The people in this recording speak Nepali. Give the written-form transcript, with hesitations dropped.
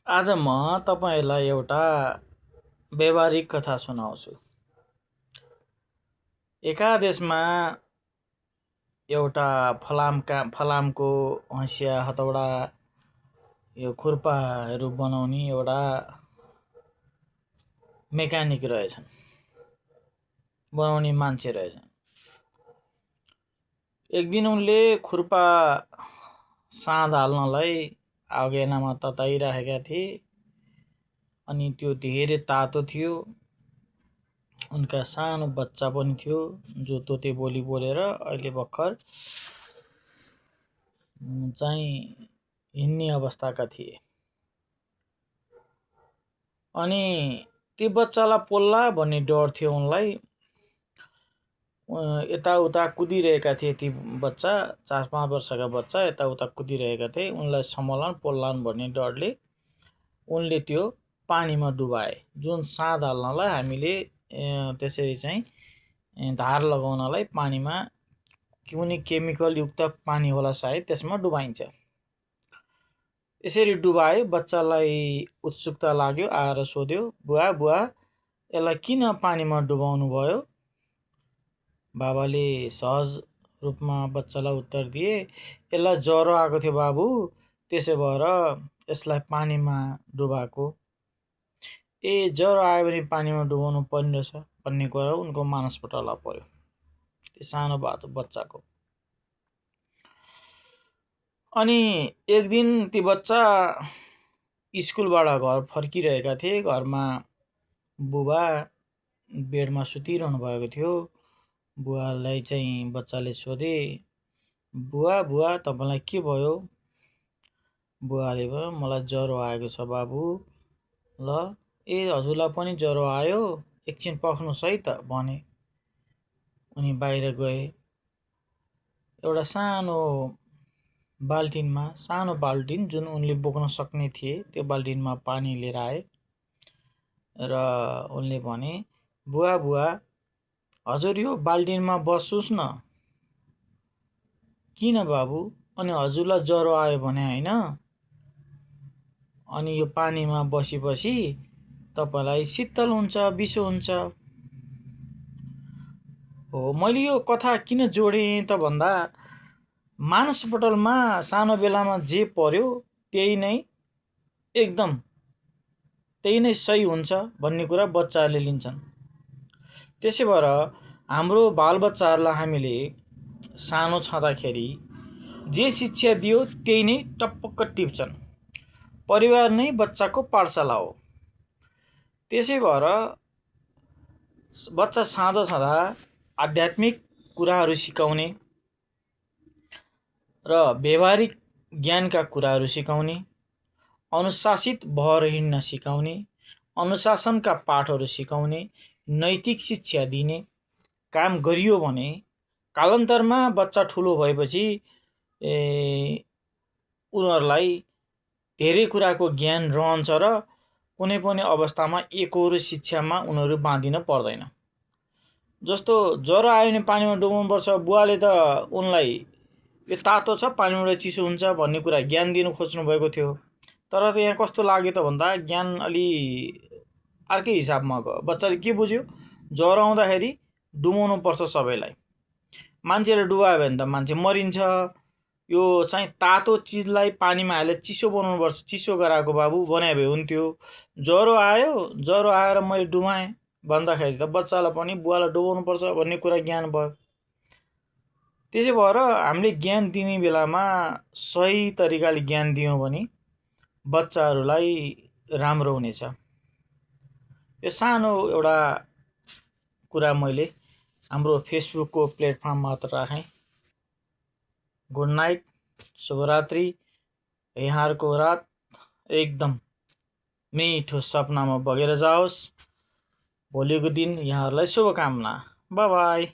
आज म तपाईलाई एउटा व्यावहारिक कथा सुनाउँछु। एका देशमा एउटा फलामको हँसिया, हतौडा, यो खुर्पाहरू बनाउने एउटा मेकानिक रहेछन्, बनाउने मान्छे रहेछन्। एक दिन उनले खुर्पा साँध हाल्नलाई आगेनामा तताइराखेका थिए अनि त्यो धेरै तातो थियो। उनका सानो बच्चा पनि थियो जो तोते बोली बोलेर अहिले भर्खर चाहिँ हिँड्ने अवस्थाका थिए। अनि त्यो बच्चालाई पोल्ला भन्ने डर थियो उनलाई। यताउता कुदिरहेका थिए ती बच्चा, 4-5 वर्षका बच्चा यताउता कुदिरहेका थिए। उनलाई सम्हालन पोल्लान् भन्ने डरले उनले त्यो पानीमा डुबाए। जुन साँध हाल्नलाई हामीले त्यसरी चाहिँ धार लगाउनलाई पानीमा कुनै केमिकल युक्त पानी होला सायद, त्यसमा डुबाइन्छ। यसरी डुबाए। बच्चालाई उत्सुकता लाग्यो, आएर सोध्यो, बुवा यसलाई किन पानीमा डुबाउनु भयो? बाबाले सहज रूपमा बच्चालाई उत्तर दिए, यसलाई ज्वरो आएको थियो बाबु, त्यसो भएर यसलाई पानीमा डुबाएको। ज्वरो आयो भने पानीमा डुबाउनु पर्ने रहेछ भन्ने कुरा उनको मानसपटलमा पर्यो त्यो सानो बच्चाको। अनि एक दिन ती बच्चा स्कुलबाट घर फर्किरहेका थिए। घरमा बुबा बेडमा सुतिरहनु भएको थियो। बुवालाई चाहिँ बच्चाले सोधे, बुवा तपाईलाई के भयो? बुवाले भयो, मलाई ज्वरो आएको छ बाबु। ल हजुरलाई पनि ज्वरो आयो? एकछिन पर्खनुस् है त भने। उनी बाहिर गए। एउटा सानो बाल्टिन जुन उनले बोक्न सक्ने थिए, त्यो बाल्टिनमा पानी लिएर आए र उनले भने, बुवा हजुर यो बाल्टिनमा बस्नुस् न। किन बाबु? अनि हजुरलाई ज्वरो आयो भने हैन? अनि यो पानीमा बसी तपाईलाई शीतल हुन्छ, बिसो हुन्छ। हो, मैले यो कथा किन जोडेँ त भन्दा मानसपटलमा सानो बेलामा जे पर्यो त्यही नै सही हुन्छ भन्ने कुरा बच्चाहरूले लिन्छन्। त्यसै भएर हाम्रो बालबच्चाहरूलाई हामीले सानो छँदाखेरि जे शिक्षा दियो त्यही नै टपक्क टिप्छन्। परिवार नै बच्चाको पाठशाला हो। त्यसै भएर बच्चा सानो छँदा आध्यात्मिक कुराहरू सिकाउने र व्यावहारिक ज्ञानका कुराहरू सिकाउने, अनुशासित भएर हिँड्न सिकाउने, अनुशासनका पाठहरू सिकाउने, नैतिक शिक्षा दिने काम गरियो भने कालान्तरमा बच्चा ठुलो भएपछि उनीहरूलाई धेरै कुराको ज्ञान रहन्छ र कुनै पनि अवस्थामा एकहोरो शिक्षामा उनीहरू बाँधिन पर्दैन। जस्तो ज्वरो आयो भने पानीमा डुबाउनुपर्छ, बुवाले त उनलाई यो तातो छ पानीबाट चिसो हुन्छ भन्ने कुरा ज्ञान दिनु खोज्नु भएको थियो। तर यहाँ कस्तो लाग्यो त भन्दा ज्ञान अलि अर्कै हिसाबमा गयो। बच्चाले के बुझ्यो? ज्वरो आउँदाखेरि डुबाउनु पर्छ सबैलाई। मान्छेले डुबायो भने त मान्छे मरिन्छ। यो चाहिँ तातो चिजलाई पानीमा हालेर चिसो बनाउनु पर्छ, चिसो गराएको बाबु बनाए भए हुन्थ्यो। ज्वरो आएर मैले डुबाएँ भन्दाखेरि त बच्चालाई पनि बुवालाई डुबाउनु पर्छ भन्ने कुरा ज्ञान भयो। त्यसै भएर हामीले ज्ञान दिने बेलामा सही तरिकाले ज्ञान दियौँ भने बच्चाहरूलाई राम्रो हुनेछ। यो सानो एउटा कुरा मैले हाम्रो फेसबुकको प्लेटफर्ममा मात्र राखेँ। गुड नाइट, शुभरात्रि। यहाँहरूको रात एकदम मिठो सपनामा बगेर जाओस्। भोलिको दिन यहाँहरूलाई शुभकामना। By by.